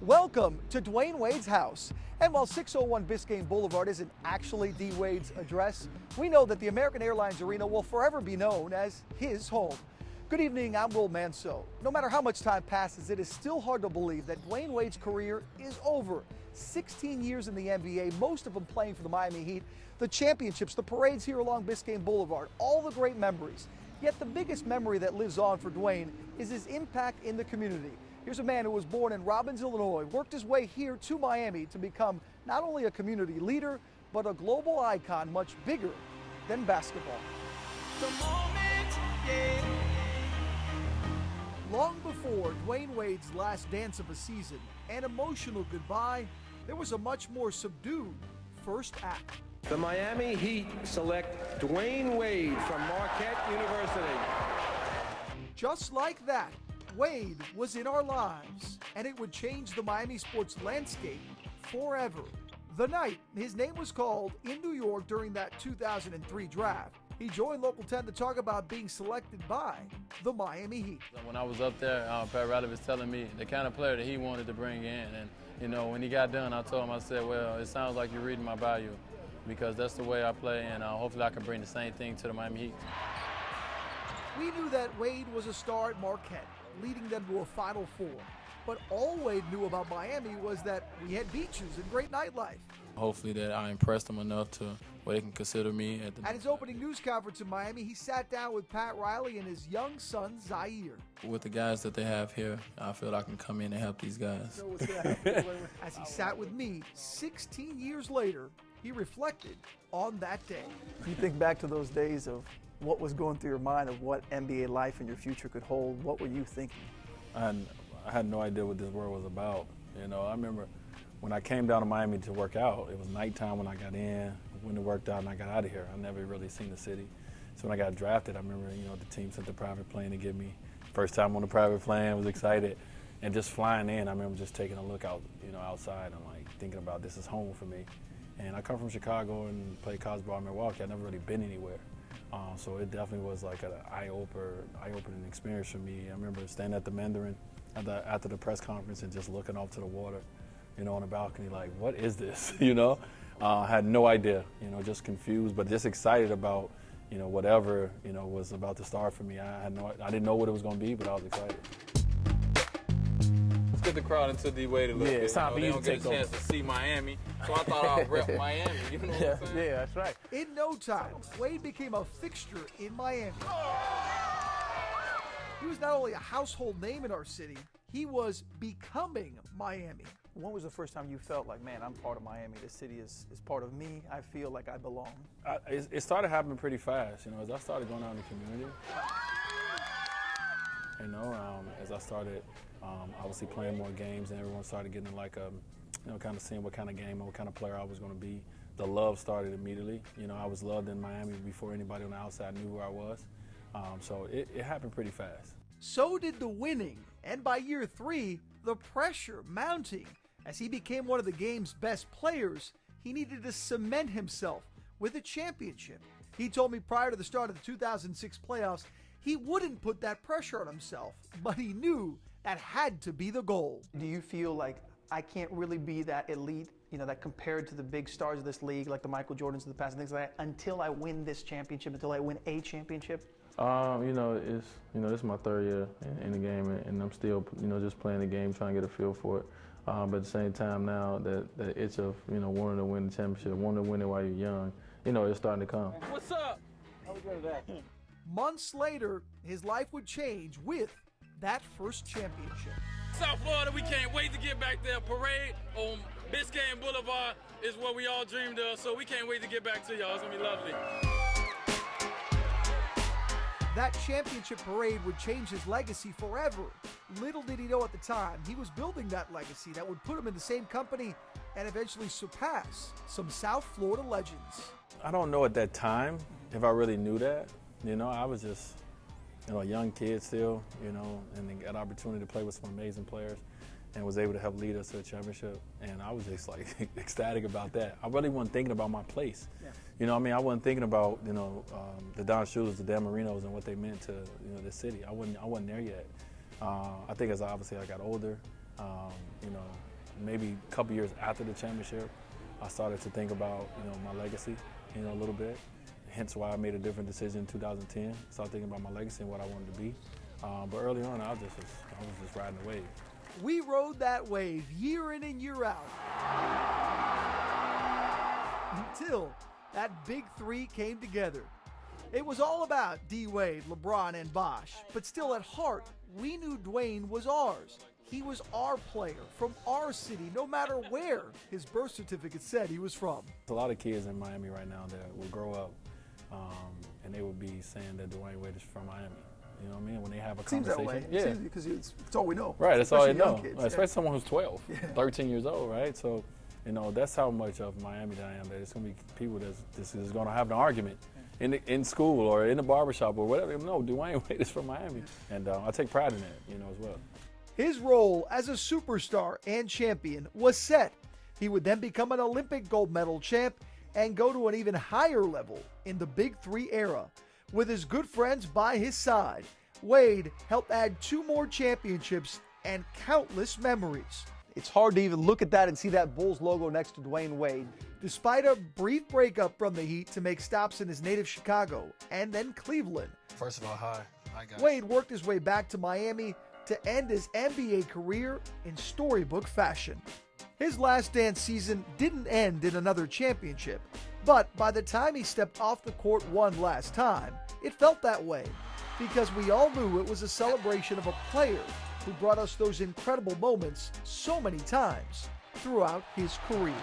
Welcome to Dwayne Wade's house. And while 601 Biscayne Boulevard isn't actually D. Wade's address, we know that the American Airlines Arena will forever be known as his home. Good evening, I'm Will Manso. No matter how much time passes, it is still hard to believe that Dwayne Wade's career is over. 16 years in the NBA, most of them playing for the Miami Heat, the championships, the parades here along Biscayne Boulevard, all the great memories. Yet the biggest memory that lives on for Dwayne is his impact in the community. Here's a man who was born in Robbins, Illinois, worked his way here to Miami to become not only a community leader, but a global icon much bigger than basketball. The moment, yeah. Long before Dwayne Wade's last dance of a season, an emotional goodbye, there was a much more subdued first act. The Miami Heat select Dwayne Wade from Marquette University. Just like that, Wade was in our lives, and it would change the Miami sports landscape forever. The night his name was called in New York during that 2003 draft, he joined Local 10 to talk about being selected by the Miami Heat. When I was up there, Pat Riley was telling me the kind of player that he wanted to bring in. And, you know, when he got done, I told him, I said, well, it sounds like you're reading my bio because that's the way I play, and hopefully I can bring the same thing to the Miami Heat. We knew that Wade was a star at Marquette, leading them to a Final Four. But all Wade knew about Miami was that we had beaches and great nightlife. Hopefully that I impressed them enough to where they can consider me. At his opening news conference in Miami, he sat down with Pat Riley and his young son, Zaire. With the guys that they have here, I feel I can come in and help these guys. So what's gonna happen? As he sat with me 16 years later, he reflected on that day. You think back to those days of what was going through your mind of what NBA life and your future could hold. What were you thinking? I had no idea what this world was about. You know, I remember when I came down to Miami to work out, it was nighttime when I got in, when it worked out and I got out of here. I never really seen the city. So when I got drafted, I remember, you know, the team sent the private plane to get me. First time on the private plane, I was excited. And just flying in, I remember just taking a look out, you know, outside and like thinking about this is home for me. And I come from Chicago and played college ball in Milwaukee. I'd never really been anywhere. So it definitely was like an eye-opening experience for me. I remember standing at the Mandarin after the press conference and just looking off to the water, you know, on the balcony, like, what is this, you know? I had no idea, you know, just confused, but just excited about, you know, whatever, you know, was about to start for me. I didn't know what it was going to be, but I was excited. Let's get the crowd into D. Wade a little bit. It's time for you to take over. They don't get a chance to see Miami, so I thought I'd rep Miami, you know what I'm saying? Yeah, that's right. In no time, Wade became a fixture in Miami. He was not only a household name in our city, he was becoming Miami. When was the first time you felt like, man, I'm part of Miami? This city is part of me. I feel like I belong. It started happening pretty fast, you know, as I started going out in the community. You know, as I started obviously playing more games and everyone started getting like you know, kind of seeing what kind of game and what kind of player I was going to be. The love started immediately. You know, I was loved in Miami before anybody on the outside knew who I was. So it happened pretty fast. So did the winning, and by year 3, the pressure mounting. As he became one of the game's best players, he needed to cement himself with a championship. He told me prior to the start of the 2006 playoffs, he wouldn't put that pressure on himself, but he knew that had to be the goal. Do you feel like I can't really be that elite, you know, that compared to the big stars of this league, like the Michael Jordans of the past and things like that, until I win this championship, until I win a championship? You know, this is my third year in the game, and I'm still, you know, just playing the game, trying to get a feel for it. But at the same time now, that itch of, you know, wanting to win the championship, wanting to win it while you're young, you know, it's starting to come. What's up? How we doing today? Months later, his life would change with that first championship. South Florida, we can't wait to get back there. Parade on Biscayne Boulevard is what we all dreamed of, so we can't wait to get back to y'all. It's gonna be lovely. That championship parade would change his legacy forever. Little did he know at the time, he was building that legacy that would put him in the same company and eventually surpass some South Florida legends. I don't know at that time if I really knew that. You know, I was just, you know, a young kid still, you know, and then got an opportunity to play with some amazing players and was able to help lead us to a championship. And I was just like ecstatic about that. I really wasn't thinking about my place. Yeah. You know, I mean, I wasn't thinking about, you know, the Don Shulers, the Dan Marinos, and what they meant to, you know, the city. I wasn't there yet. I think as obviously I got older, you know, maybe a couple years after the championship, I started to think about, my legacy, a little bit. Hence why I made a different decision in 2010. Started thinking about my legacy and what I wanted to be. But early on, I was just riding the wave. We rode that wave year in and year out until that big three came together. It was all about D-Wade, LeBron, and Bosh, but still at heart, we knew Dwayne was ours. He was our player from our city, no matter where his birth certificate said he was from. There's a lot of kids in Miami right now that will grow up and they will be saying that Dwayne Wade is from Miami. You know what I mean? When they have a Seems conversation. that way. Yeah. Because it's all we know. Right, that's all they Especially know. young kids, Especially someone who's 12, 13 years old, right? So, that's how much of Miami that I am, that it's going to be people that's going to have an argument in school or in the barbershop or whatever. No, Dwayne Wade is from Miami. And I take pride in that, as well. His role as a superstar and champion was set. He would then become an Olympic gold medal champ and go to an even higher level in the Big Three era. With his good friends by his side, Wade helped add 2 more championships and countless memories. It's hard to even look at that and see that Bulls logo next to Dwayne Wade. Despite a brief breakup from the Heat to make stops in his native Chicago and then Cleveland. First of all, hi. Hi, guys. Wade worked his way back to Miami to end his NBA career in storybook fashion. His last dance season didn't end in another championship, but by the time he stepped off the court one last time, it felt that way, because we all knew it was a celebration of a player who brought us those incredible moments so many times throughout his career.